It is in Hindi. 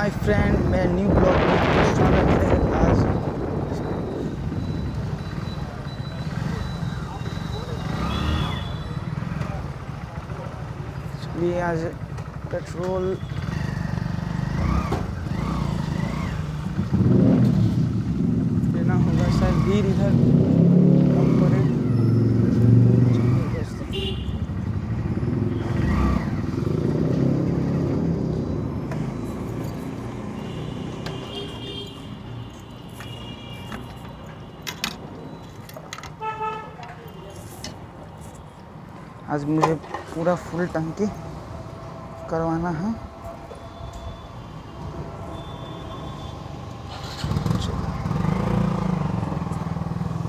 माय फ्रेंड, मैं न्यू ब्लॉग में स्वागत है। आज चलिए आज पेट्रोल लेना होगा, शायद भीड़ इधर कम पड़े। आज मुझे पूरा फुल टंकी करवाना है।